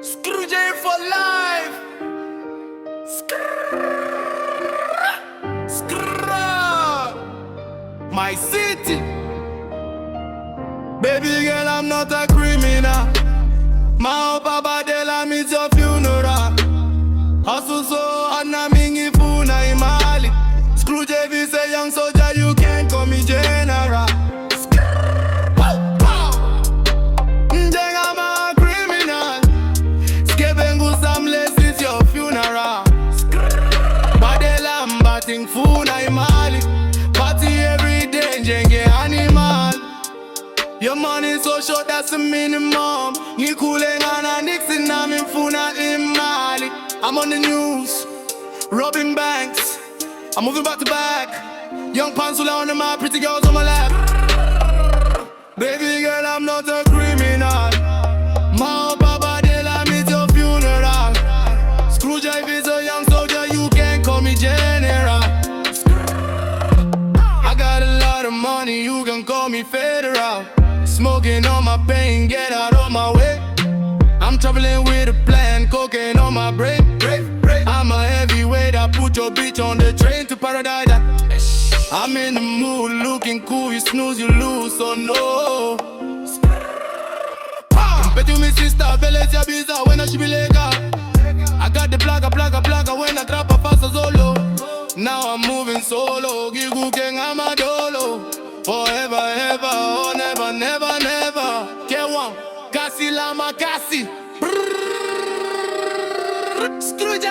Scrooge for life. My city. Baby girl, I'm not a criminal. My papa dela meet your funeral. Hustle so hard na mingi funa imali. Scrooge if say young soldier, you can't call me general. I'm a criminal. Skebengu samless is your funeral. Badela mbating funa imali. Party every day, njenge animal. Your money so short, that's the minimum. Nikulenga na Nixon na mfuna imali. I'm on the news, robbing banks. I'm moving back to back. Young Pansula on the map, pretty girls on my lap. Baby girl, I'm not a criminal. My papa dela meet your funeral. Scrooge is a young soldier, you can't call me general. I got a lot of money, you can call me federal. Smoking on my pain, get out of my way. I'm traveling with a plan, cocaine on my brain. I'm a heavyweight, I put your bitch on the train to paradise. I'm in the mood, looking cool, you snooze, you lose, so no. Bet you me sister, Valencia Biza, when I she be legal. I got the plaga, when I trap a fast solo. Now I'm moving solo, Gigu King, I'm a dolo. Forever, ever, oh never, never, never. K1, Kasi Lama Kasi. Scrooge